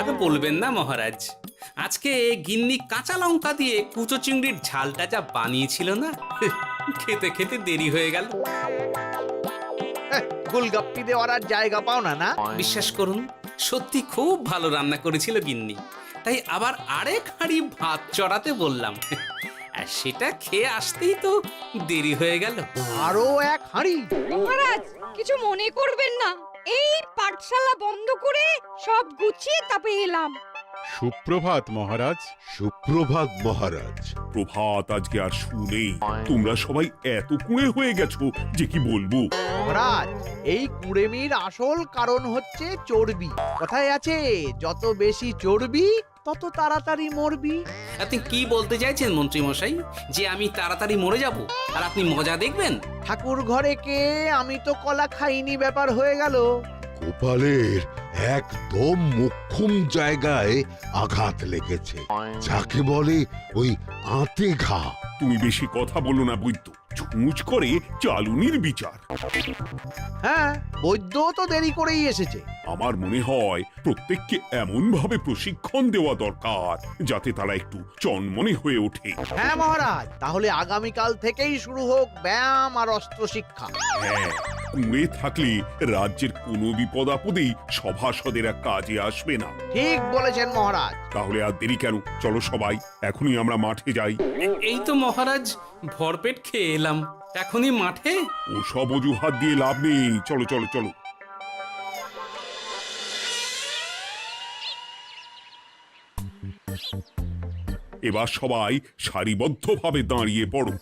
আর বলবেন না মহারাজ, আজকে গিন্নি কাঁচা লঙ্কা দিয়ে কুচো চিংড়ির ঝালটা যা বানিয়েছিল না, খেতে খেতে দেরি হয়ে গেল। গোলগাপ্পি দেওয়ার আর জায়গা পাও না না? বিশ্বাস করুন, সত্যি খুব ভালো রান্না করেছিল গিন্নি, তাই আবার আরেক হাঁড়ি ভাত চড়াতে বললাম। আর সেটা খেয়ে আসতেই তো দেরি হয়ে গেল। আরো এক হাঁড়ি? মহারাজ কিছু মনে করবেন না, এই পাঠশালা বন্ধ করে সব গুছিয়ে তারপরে এলাম। সুপ্রভাত মহারাজ। সুপ্রভাত মহারাজ। প্রভাত আজকে আর শুনেই। তোমরা সবাই এত কুঁড়ে হয়ে গেছো যে কি বলবো। মহারাজ, এই কুড়েমির আসল কারণ হচ্ছে চর্বি। কথায় আছে, যত বেশি চর্বি তত তাড়াতাড়ি মরবি। আপনি কি বলতে চাইছেন মন্ত্রী মশাই, যে আমি তাড়াতাড়ি মরে যাব আর আপনি মজা দেখবেন? ঠাকুর ঘরে কে, আমি তো কলা খাইনি ব্যাপার হয়ে গেল। গোপালের একদম মোক্ষম জায়গায় আঘাত লেগেছে, যাকে বলে ওই আঁতে ঘা। তুমি বেশি কথা বলো না বৈদ্য, ছুঁচ করে চালুনির বিচার। হ্যাঁ, বৈদ্য তো দেরি করেই এসেছে। আমার মনে হয় প্রত্যেককে এমন ভাবে প্রশিক্ষণ দেওয়া দরকার যাতে তারা একটু চনমনে হয়ে ওঠে। হ্যাঁ মহারাজ, তাহলে আগামীকাল থেকেই শুরু হোক ব্যায়াম আর অস্ত্র শিক্ষা। হ্যাঁ, কুঁড়ে থাকলে রাজ্যের কোনো বিপদ আপদেই সভাসদেরা কাজে আসবে না। ঠিক বলেছেন মহারাজ। তাহলে আর দেরি কেন, চলো সবাই এখনই আমরা মাঠে যাই। এই তো মহারাজ ভরপেট খেয়ে এলাম, এখনই মাঠে? ওসব অজুহাত দিয়ে লাভ নেই, চলো চলো চলো। এবার সবাই সারিবদ্ধভাবে দাঁড়িয়ে পড়ো।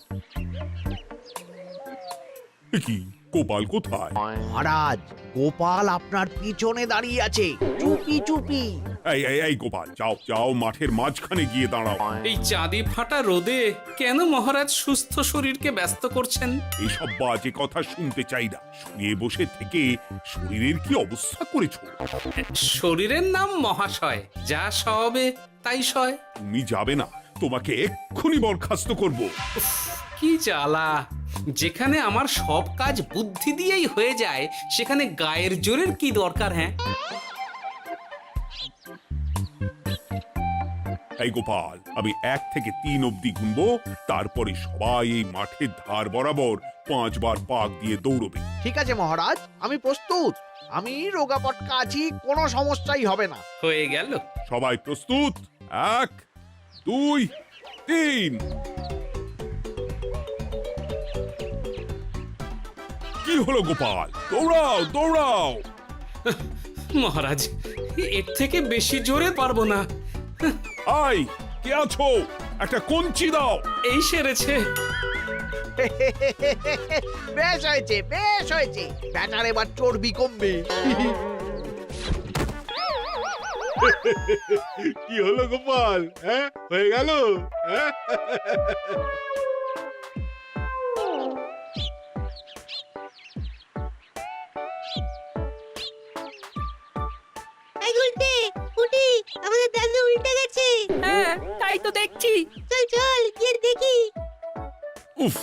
এ কি, গোপাল কোথায়? মহারাজ, গোপাল আপনার পিছনে দাঁড়িয়ে আছে, চুপি চুপি। এই এই এই গোপাল, যাও যাও, মাঠের মাঝখানে গিয়ে দাঁড়াও। এই চাঁদি ফাটা রোদে কেন মহারাজ সুস্থ শরীরকে ব্যস্ত করছেন? এইসব বাজে কথা শুনতে চাই না। শুয়ে বসে থেকে শরীরের কি অবস্থা করেছো? শরীরের নাম মহাশয়, যা সবে তাই সয়। তুমি যাবে না, তোমাকে এক্ষুনি বরখাস্ত করব। কি জ্বালা! যেখানে আমার সব কাজ বুদ্ধি দিয়েই হয়ে যায়, সেখানে গায়ের জোরের কি দরকার? হ্যাঁ, এই গোপাল, আমি 1 থেকে 3 অব্দি গুনবো, তারপরে সবাই এই মাঠের ধার বরাবর 5 বার পাক দিয়ে দৌড়বে। ঠিক আছে মহারাজ, আমি প্রস্তুত। আমি রোগাপটকা আছি, কোনো সমস্যাই হবে না। হয়ে গেল। সবাই প্রস্তুত? 1 2 3। কি হলো গোপাল, দৌড়াও দৌড়াও। মহারাজ, এর থেকে বেশি জোরে পারবো না। আই, কে আছো? একটা কঞ্চি দাও। এই সেরেছে। বেশ হয়েছে, বেশ হয়েছে। ব্যাটার এবার চর্বি কমবে। কি হলো গোপাল? হ্যাঁ, হয়ে গেল? হ্যাঁ? এই উল্টে উঠি, আমাদের দাদু উল্টে গেছে। হ্যাঁ, তাই তো দেখছি। চল চল গিয়ে দেখি। উফ,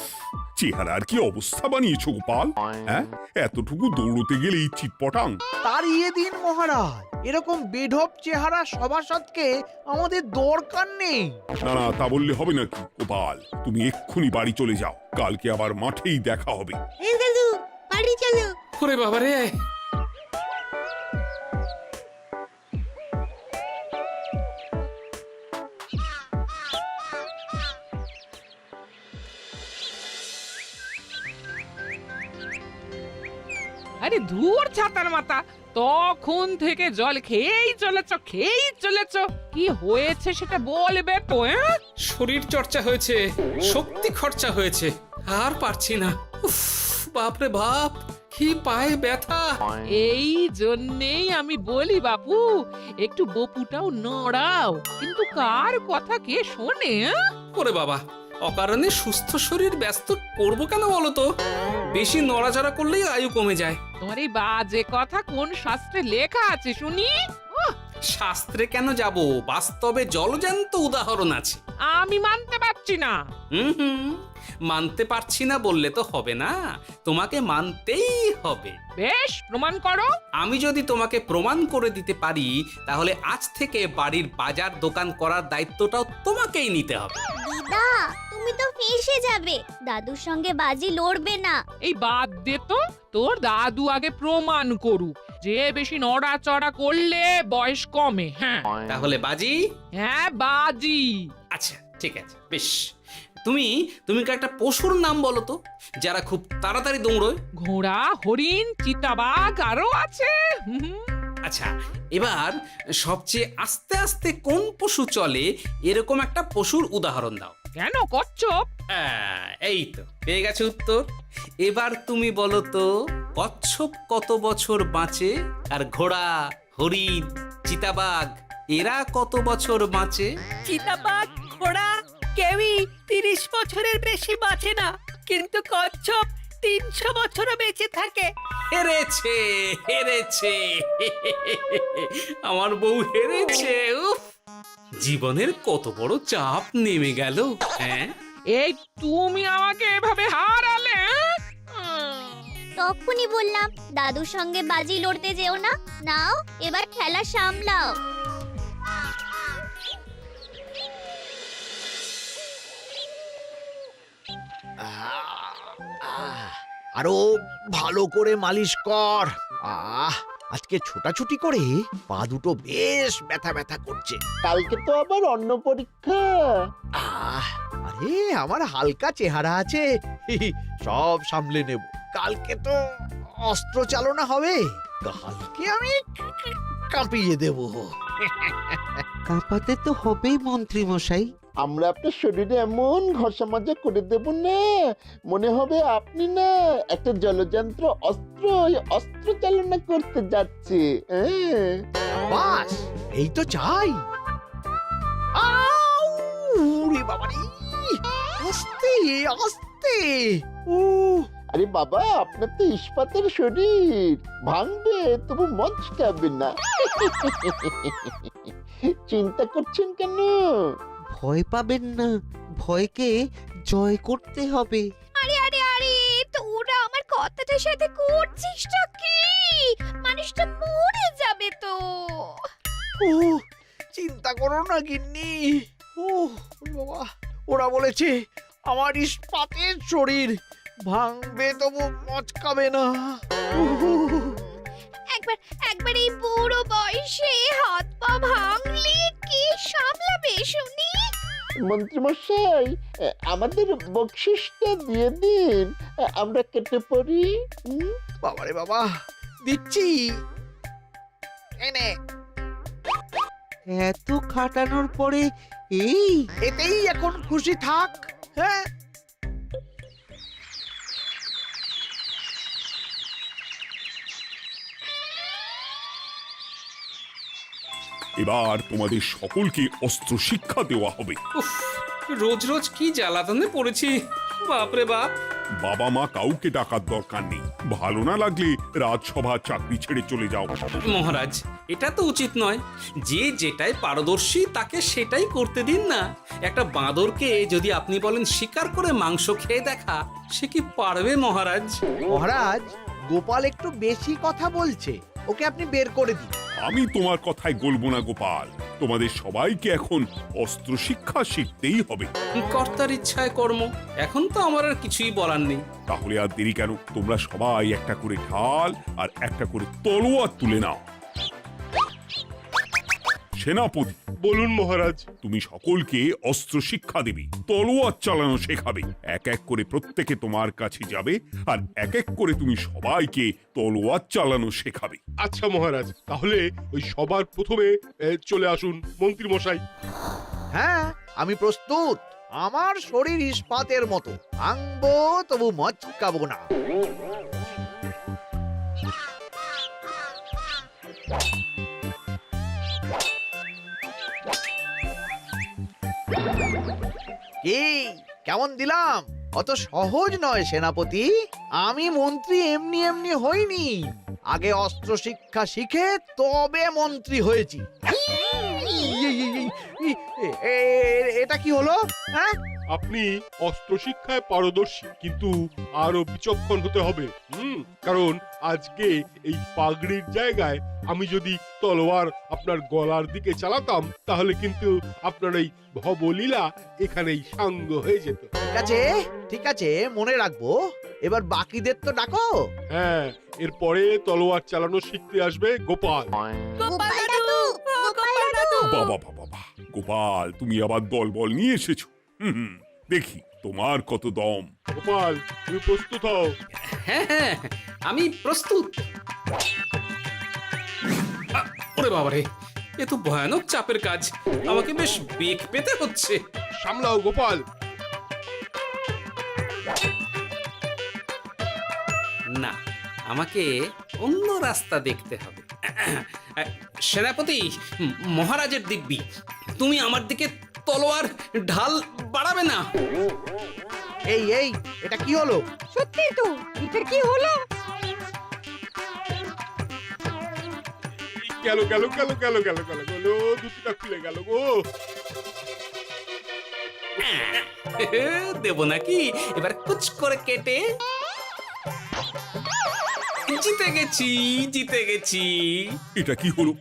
চেহারার কি অবস্থা বানিয়েছো গোপাল? হ্যাঁ, এতটুকু দৌড়তে গেলেই চিটপটাং। তাড়িয়ে দিন মহারাজ, এরকম বেঢপ চেহারা সভাসদকে আমাদের দরকার নেই। না না, তা বললে হবে নাকি গোপাল? তুমি এক্ষুনি বাড়ি চলে যাও, কালকে আবার মাঠেই দেখা হবে। এই দাদু, বাড়ি চলো। ওরে বাবারে! আরে ধুর ছাতার মাথা, তখন থেকে জল খেয়েই চলেছ। কি হয়েছে সেটা বলবে তো? শরীর চর্চা হয়েছে, শক্তি খরচা হয়েছে, আর পারছি না। উফ, বাপরে বাপ, কি পায়ে ব্যথা! এই জন্যেই আমি বলি বাপু, একটু বপুটাও নড়াও, কিন্তু কার কথা কে শোনে? ওরে বাবা, অকারণে সুস্থ শরীর ব্যস্ত করবো কেন বলো তো? বেশি নড়াচড়া করলেই আয়ু কমে যায়। তোমার এই বাজে কথা কোন শাস্ত্রে লেখা আছে শুনি? শাস্ত্রে কেন যাব, বাস্তবে জলজ্যান্ত উদাহরণ আছে। আমি মানতে পারছি না। হুম, মানতে পারছি না বললে তো হবে না, তোমাকে মানতেই হবে। বেশ, প্রমাণ করো। আমি যদি তোমাকে প্রমাণ করে দিতে পারি তাহলে আজ থেকে বাড়ির বাজার দোকান করার দায়িত্বটাও তোমাকেই নিতে হবে। দিদা তুমি তো ফেঁসে যাবে, দাদুর সঙ্গে বাজি লড়বে না। এই বাদ দে তো, তোর দাদু আগে প্রমাণ করুক যে বেশি নড়াচড়া করলে বয়স কমে। হ্যাঁ তাহলে বাজি? হ্যাঁ বাজি। আচ্ছা ঠিক আছে, বেশ। তুমি তুমি একটা পশুর নাম বলো তো, যারা খুব তাড়াতাড়ি দৌড়য়। ঘোড়া, হরিণ, চিতাবাঘ আরো আছে। আচ্ছা, এবার সবচেয়ে আস্তে আস্তে কোন পশু চলে এরকম একটা পশুর উদাহরণ দাও। কেন, কচ্ছপ? এই তো পেয়ে গেছে উত্তর। এবার তুমি বলো তো, কচ্ছপ কত বছর বাঁচে আর ঘোড়া, হরিণ, চিতাবাঘ এরা কত বছর বাঁচে? চিতাবাঘ, ঘোড়া কেউই 30 বছরের বেশি বাঁচে না, কিন্তু কচ্ছপ 300 বছরও বেঁচে থাকে। হেরেছে, হেরেছে, আমার বউ হেরেছে। উফ, জীবনের কত বড় চাপ নেমে গেল। হ্যাঁ, এই তুমি আমাকে এভাবে হারালে। তখনই বললাম দাদুর সঙ্গে বাজি লড়তে যেও না। নাও এবার খেলা সামলাও। আরো ভালো করে মালিশ কর। আজকে ছোটাছুটি করে পা দুটো বেশ ব্যথা ব্যথা করছে। কালকে তো আবার অন্য পরীক্ষা। আরে আমার হালকা চেহারা আছে, সব সামলে নেব। কালকে তো অস্ত্র চালনা হবে, কালকে আমি কাঁপিয়ে দেব। কাঁপাতে তো হবেই মন্ত্রী মশাই। আমরা আপনার শরীরে এমন ঘষা মাজা করে দেব না, মনে হবে আপনি না একটা জলযন্ত্র অস্ত্র চালনা করতে যাচ্ছে। বাস এই তো চাই। বাবারি, আস্তে আস্তে। আরে বাবা, আপনার তো ইস্পাতের শরীর, ভাঙবে তবু মচকাবে না। চিন্তা করছেন কেন? ভয় পাবেন না, ভয়কে জয় করতে হবে। আরে আরে আরে, তোরা আমার কথাটার সাথে করছিসটা কি? মানুষটা মরে যাবে তো। চিন্তা করো না গিন্নি। বাবা, ওরা বলেছে আমার ইস্পাতের শরীর, ভাঙবে তবু মচকাবে না। একবার এই বুড়ো বয়সে হাত পা ভাঙলে কি সামলাবে শুনি? মন্ত্রী মশাই, আমাদের বকশিসটা দিয়ে দিন, আমরা কেটে পড়ি। বাবারে বাবা, দিচ্ছি। এনে এত খাটানোর পরে এতেই এখন খুশি থাক। হ্যাঁ, এবার তোমাদের সকলকে অস্ত্র শিক্ষা দেওয়া হবে। উফ, রোজ রোজ কি জ্বালাতনে পড়েছি, বাপরে বাপ। বাবা মা কাউকে ডাকার দরকার নেই, ভালো না লাগলে রাজসভা চাকরি ছেড়ে চলে যাও। মহারাজ, এটা তো উচিত নয়। যে যেটাই পারদর্শী তাকে সেটাই করতে দিন না। একটা বাঁদরকে যদি আপনি বলেন শিকার করে মাংস খেয়ে দেখা, সে কি পারবে মহারাজ? মহারাজ, গোপাল একটু বেশি কথা বলছে, ওকে আপনি বের করে দিন। আমি তোমার কথায় গলবো না গোপাল, তোমাদের সবাইকে এখন অস্ত্র শিক্ষা শিখতেই হবে। কর্তার ইচ্ছায় কর্ম, এখন তো আমার আর কিছুই বলার নেই। তাহলে আর দেরি কেন, তোমরা সবাই একটা করে ঢাল আর একটা করে তলোয়ার তুলে নাও। সেনাপতি, বলুন মহারাজ। তুমি সকলকে অস্ত্র শিক্ষা দেবে, তলোয়ার চালানো শেখাবে। এক এক করে প্রত্যেকে তোমার কাছে যাবে আর এক এক করে তুমি সবাইকে তলোয়ার চালানো শেখাবে। আচ্ছা মহারাজ, তাহলে ওই সবার প্রথমে চলে আসুন মন্ত্রী মশাই। হ্যাঁ, আমি প্রস্তুত। আমার শরীর ইস্পাতের মতো, ভাঙবো তবু মচকাবো না। কি কেমন দিলাম? অত সহজ নয় সেনাপতি। আমি মন্ত্রী এমনি এমনি হইনি, আগে অস্ত্র শিক্ষা শিখে তবে মন্ত্রী হয়েছি। এটা কি হলো? হ্যাঁ, আপনি অস্ত্র শিক্ষায় পারদর্শী, কিন্তু আরো বিচক্ষণ হতে হবে। কারণ আজকে এই পাগড়ির জায়গায় আমি যদি তলোয়ার আপনার গলার দিকে চালাতাম, তাহলে কিন্তু আপনার এই ভবলীলা এখানেই সাঙ্গ হয়ে যেত। ঠিক আছে, মনে রাখবো। এবার বাকিদের তো ডাকো। হ্যাঁ, এরপরে তলোয়ার চালানো শিখতে আসবে গোপাল। গোপাল দাদু, গোপাল দাদু। বাবা বাবা বাবা, গোপাল তুমি আবার দল বল নিয়ে এসেছো। দেখি তোমার কত দম। গোপাল, তুমি প্রস্তুত হও। হ্যাঁ হ্যাঁ, আমি প্রস্তুত। ওরে বাবারে, এ তো ভয়ানক চাপের কাজ। আমাকে বেশ বেগ পেতে হচ্ছে। সামলাও গোপাল। না, আমাকে অন্য রাস্তা দেখতে হবে। সেনাপতি, মহারাজের দিব্যি, তুমি আমার দিকে তলোয়ার ঢাল বাড়াবে না। এই এই, এটা কি হলো? সত্যি তো, এটা কি হলো? গেল গেল গেল গেল গেল গেল গেল, দুটিটা খুলে গেল গো। দেব নাকি এবার কুচ করে কেটে? জিতে গেছি, জিতে গেছি। এটা কি হলো?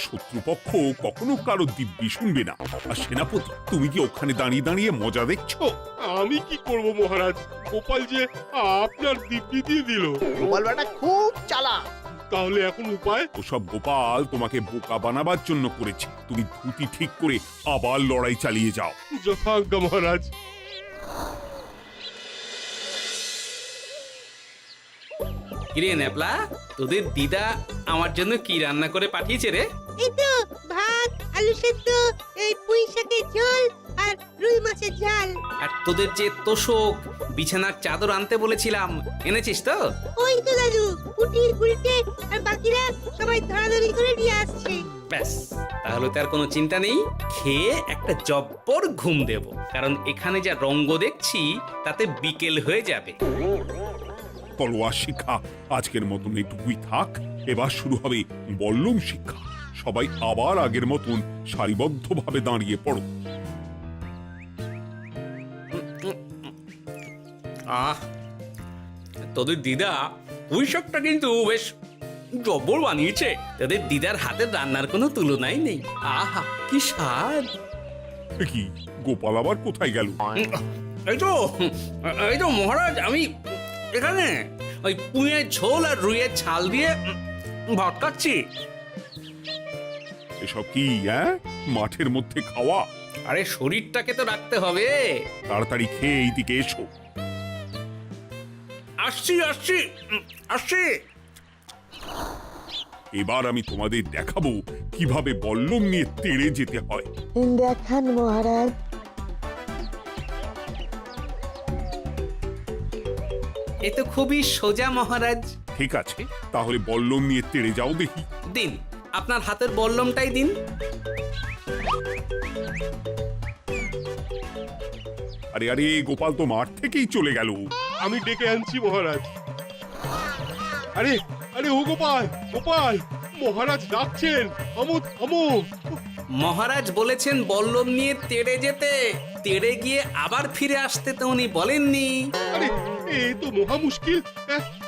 শত্রুপক্ষ কখনো কারো দিব্যি শুনবে না। আর সেনাপতি, তুমি কি ওখানে দাঁড়িয়ে দাঁড়িয়ে মজা দেখছো? আমি কি করব মহারাজ, গোপাল যে আপনার দিব্যি দিয়ে দিল। গোপাল বেটা খুব চালাক। তাহলে এখন উপায়? ওসব গোপাল তোমাকে বোকা বানাবার জন্য করেছে। তুমি ধুতি ঠিক করে আবার লড়াই চালিয়ে যাও। যথাজ্ঞা মহারাজ। কিরে ন্যাপলা, তোদের দিদা আমার জন্য কি রান্না করে পাঠিয়েছে রে? এই তো ভাত, আলু সেদ্ধ, এই পুঁই শাকের ঝোল আর রুই মাছের ঝাল। আর তোদের যে তোষক, বিছানার চাদর আনতে বলেছিলাম, এনেছিস তো? ওই তো দাদু, পুটির গুলটে আর বাকিরা সবাই ধরাধরি করে নিয়ে আসছে। ব্যাস, তাহলে তার কোনো চিন্তা নেই। খেয়ে একটা জব্বর ঘুম দেব, কারণ এখানে যা রঙ্গ দেখছি তাতে বিকেল হয়ে যাবে। তলোয়ার শিক্ষা আজকের মতন এটুকুই থাক। এবার শুরু হবে বল্লম শিক্ষা। সবাই আবার আগের মতন সারিবদ্ধভাবে দাঁড়িয়ে পড়ো। আহ, তোদের দিদা ওই সবটা কিন্তু বেশ জব্বর বানিয়েছে। তোদের দিদার হাতের রান্নার কোনো তুলনাই নেই। আহা, কি স্বাদ! এ কি, গোপাল আবার কোথায় গেল? এই তো মহারাজ, আমি এখানে ওই পুঁয়ের ঝোল আর রুইয়ের ছাল দিয়ে ভাত খাচ্ছি। এসব কি মাঠের মধ্যে খাওয়া? আরে শরীরটাকে তো রাখতে হবে। তাড়াতাড়ি খেয়ে এইদিকে এসো। আসছি আসছি আসছি। এবার আমি তোমাদের দেখাবো কিভাবে বল্লম নিয়ে তেড়ে যেতে হয়। দেখান মহারাজ। এ তো খুবই সোজা মহারাজ। ঠিক আছে, তাহলে বল্লম নিয়ে তেড়ে যাও দেখি। দিন, আপনার হাতের বল্লমটাই দিন। আরে আরে, গোপাল তো মাঠ থেকেই চলে গেল। আমি ডেকে আনছি মহারাজ। আরে আরে, ও গোপাল, গোপাল, মহারাজ ডাকছেন। থামো থামো। মহারাজ বলেছেন বল্লম নিয়ে তেড়ে যেতে। তেড়ে গিয়ে আবার ফিরে আসতে তো উনি বলেননি। আরে, এ তো মহা মুশকিল।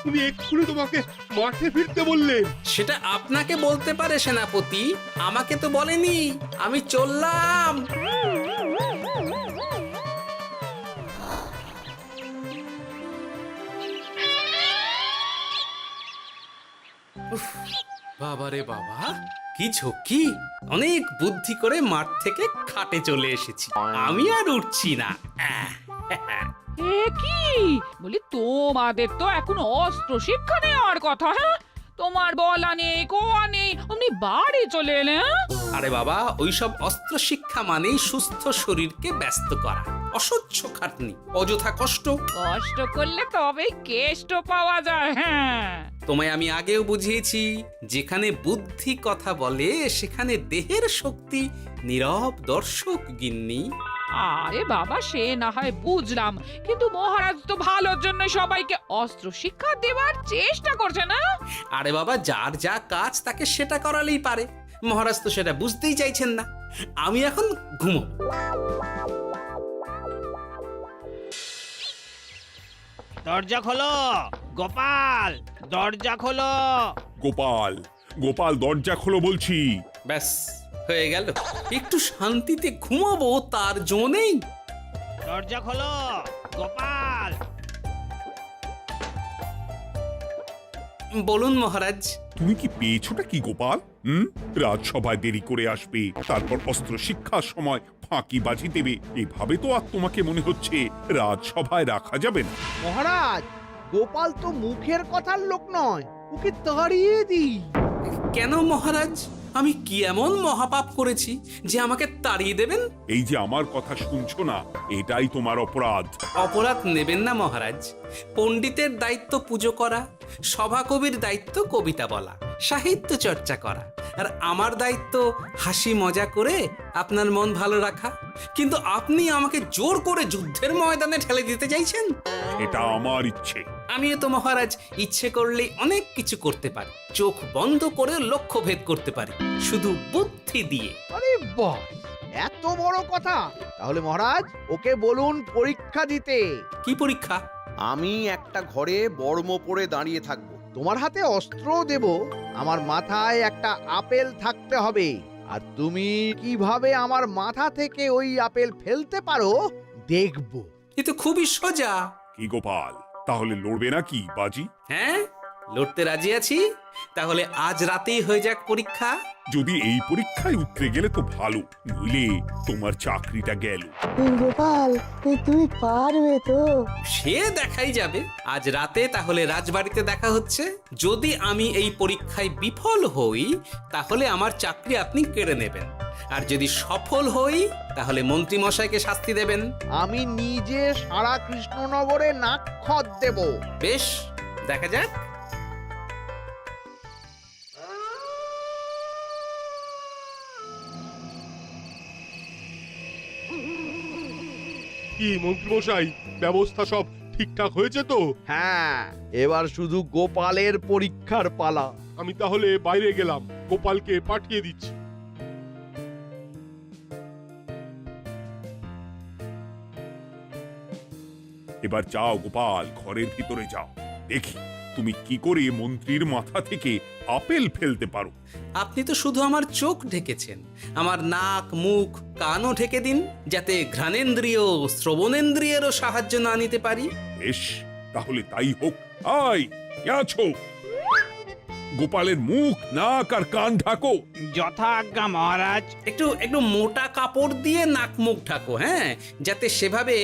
উনি এক্ষুনি তোমাকে মাঠে ফিরতে বললেন। সেটা আপনাকে বলতে পারে সেনাপতি, আমাকে তো বলেনি। আমি চললাম। বাবারে বাবা, কি ঝক্কি! অনেক বুদ্ধি করে মাঠ থেকে খাটে চলে এসেছি। আমি আর উঠছি না। এ কি বলি, তোমাদের তো এখন অস্ত্র শিক্ষা নেওয়ার কথা। হ্যাঁ, তোমার বলা নেই, কোয়া নেই, অমনি বাড়ি চলে এলে। আরে বাবা, ওইসব অস্ত্র শিক্ষা মানেই সুস্থ শরীরকে ব্যস্ত করা, অসহ্য খাটনি, অযথা কষ্ট। কষ্ট করলে তবেই কেষ্ট পাওয়া যায়। হ্যাঁ, তোমায় আমি আগেও বুঝিয়েছি, যেখানে বুদ্ধি কথা বলে সেখানে দেহের শক্তি নীরব দর্শক গিন্নি। আরে বাবা, সে না হয় বুঝলাম, কিন্তু মহারাজ তো ভালোর জন্য সবাইকে অস্ত্র শিক্ষা দেওয়ার চেষ্টা করছে না। আরে বাবা, যার যা কাজ তাকে সেটা করালেই পারে। মহারাজ তো সেটা বুঝতেই চাইছেন না। আমি এখন ঘুমো। দরজা খোলো গোপাল, দরজা খোলো। গোপাল, গোপাল দরজা খোলো বলছি। ব্যাস হয়ে গেল। একটু শান্তিতে ঘুমাবো তার জো নেই। দরজা খোলো গোপাল। বলুন মহারাজ। তুমি কি পেয়েছোটা কি গোপাল? রাজসভায় দেরি করে আসবে, তারপর অস্ত্র শিক্ষার সময় ফাঁকিবাজি দেবে, এভাবে তো আর তোমাকে মনে হচ্ছে রাজসভায় রাখা যাবে না। মহারাজ, গোপাল তো মুখের কথার লোক নয়, ওকে তাড়িয়ে দিই। কেন মহারাজ? আমি কি এমন মহাপাপ করেছি যে আমাকে তাড়িয়ে দেবেন? এই যে আমার কথা শুনছো না, এটাই তোমার অপরাধ। অপরাধ নেবেন না মহারাজ। পণ্ডিতের দায়িত্ব পুজো করা, সভাকবির দায়িত্ব কবিতা বলা, সাহিত্য চর্চা করা, আর আমার দায়িত্ব হাসি মজা করে আপনার মন ভালো রাখা। কিন্তু আপনি আমাকে জোর করে যুদ্ধের ময়দানে ঠেলে দিতে চাইছেন। এটা আমার ইচ্ছে। আমিও তো মহারাজ ইচ্ছে করলেই অনেক কিছু করতে পারি। চোখ বন্ধ করে লক্ষ্য ভেদ করতে পারি, শুধু বুদ্ধি দিয়ে। আরে বাহ, এত বড় কথা! তাহলে মহারাজ, ওকে বলুন পরীক্ষা দিতে। কি পরীক্ষা? আমি একটা ঘরে বর্ম পরে দাঁড়িয়ে থাকবো। তোমার হাতে অস্ত্রও দেব, আমার মাথায় একটা আপেল থাকতে হবে, আর তুমি কিভাবে আমার মাথা থেকে ওই আপেল ফেলতে পারো দেখব। এ তো খুবই সোজা। কি গোপাল, তাহলে লড়বে নাকি বাজি? হ্যাঁ, লড়তে রাজি আছি। তাহলে আজ রাতেই হয়ে যাক পরীক্ষা। যদি এই পরীক্ষায় উতরে গেলে তো ভালো, নইলে তোমার চাকরিটা গেল। গোপাল, তুমি পারবে তো? সে দেখাই যাবে। আজ রাতে তাহলে রাজবাড়িতে দেখা হচ্ছে। যদি আমি এই পরীক্ষায় বিফল হই, তাহলে আমার চাকরি আপনি কেড়ে নেবেন। আর যদি সফল হই, তাহলে মন্ত্রী মশাইকে শাস্তি দেবেন। আমি নিজে সারা কৃষ্ণনগরে নাক্ষত দেব। বেশ, দেখা যাক। কি মন্ত্রীমশাই, ব্যবস্থা সব ঠিকঠাক হয়েছে তো? হ্যাঁ, এবার শুধু গোপালের পরীক্ষার পালা। আমি তাহলে বাইরে গেলাম, গোপালকে পাঠিয়ে দিচ্ছি। এবার যাও গোপাল, ঘরের ভিতরে যাও, দেখি তুমি কি করে মন্ত্রীর মাথা থেকে আপেল ফেলতে পারো। আপনি তো শুধু আমার চোখ ঢেকেছেন, আমার নাক মুখ কানও ঢেকে দিন, যাতে ঘ্রাণেন্দ্রিয় শ্রবণেন্দ্রিয়েরও সাহায্য না নিতে পারি। বেশ, তাহলে তাই হোক। আয়, কে আছো? গোপালের মুখ নাক আর কান ঢাকো। যথা আজ্ঞা মহারাজ। একটু একটু মোটা কাপড় দিয়ে নাক মুখ ঢাকো, হ্যাঁ, যাতে সেভাবে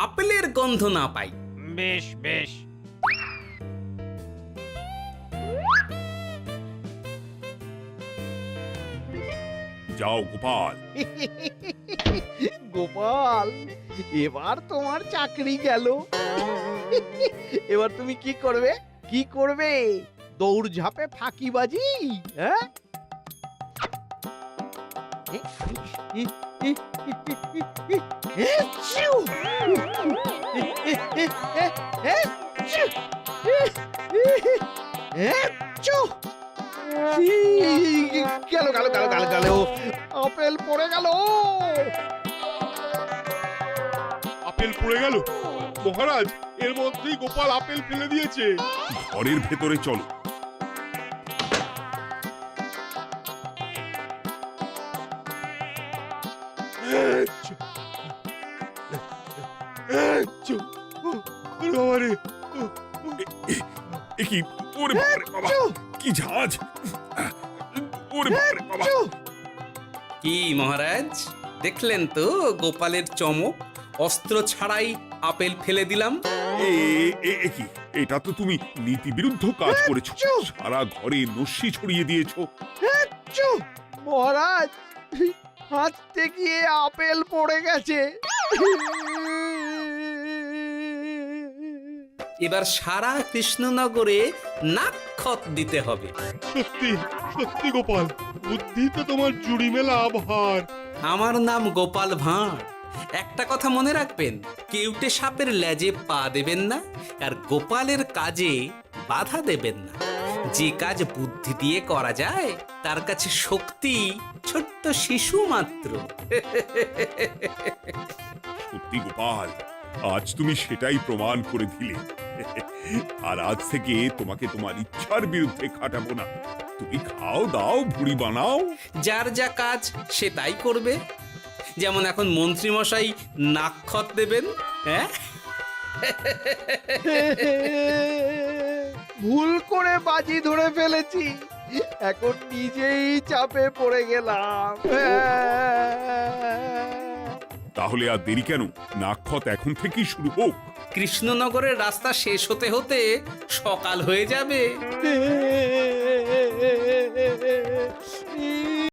আপেলের গন্ধ না পাই। বেশ বেশ। যাও গোপাল। গোপাল, এবার তোমার চাকরি গেল। এবার তুমি কি করবে? কি করবে? দৌড় ঝাঁপে ফাঁকিবাজি? হ্যাঁ? গেল গেল গেল গেল গেল, আপেল পড়ে গেল। আপেল পড়ে গেল? মহারাজ, এর মধ্যেই গোপাল আপেল ফেলে দিয়েছে। ঘরের ভেতরে চলো। কি ওরে বাবারে বাবা, কি ঝাঁজ! ওরে বাবারে বাবা। কি মহারাজ, দেখলেন তো গোপালের চমক? অস্ত্র ছাড়াই আপেল ফেলে দিলাম। কি, এটা তো তুমি নীতি বিরুদ্ধ কাজ করেছো। সারা ঘরে নস্যি ছড়িয়ে দিয়েছো। মহারাজ, হাঁটতে গিয়ে আপেল পড়ে গেছে। এবার সারা কৃষ্ণনগরে নাক্ষত দিতে হবে। সত্যি সত্যি গোপাল, বুদ্ধি তো তোমার জুড়ি মেলা আভার। আমার নাম গোপাল ভাঁড়। একটা কথা মনে রাখবেন, কেউটে সাপের লেজে পা দেবেন না, আর গোপালের কাজে বাধা দেবেন না। যে কাজ বুদ্ধি দিয়ে করা যায়, তার কাছে শক্তি ছোট্ট শিশু মাত্র। সত্যি গোপাল, আজ তুমি সেটাই প্রমাণ করে দিলে। আর আজ থেকে তোমাকে তোমার ইচ্ছার বিরুদ্ধে খাটাবো না। তুমি খাও দাও ভুড়ি বানাও। যার যা কাজ সে তাই করবে। যেমন এখন মন্ত্রী মশাই নাক্ষত দেবেন। হ্যাঁ, ভুল করে বাজি ধরে ফেলেছি, এখন নিজেই চাপে পড়ে গেলাম। তাহলে আর দেরি কেন, নাক্ষত এখন থেকেই শুরু হোক। কৃষ্ণনগরের রাস্তা শেষ হতে হতে সকাল হয়ে যাবে।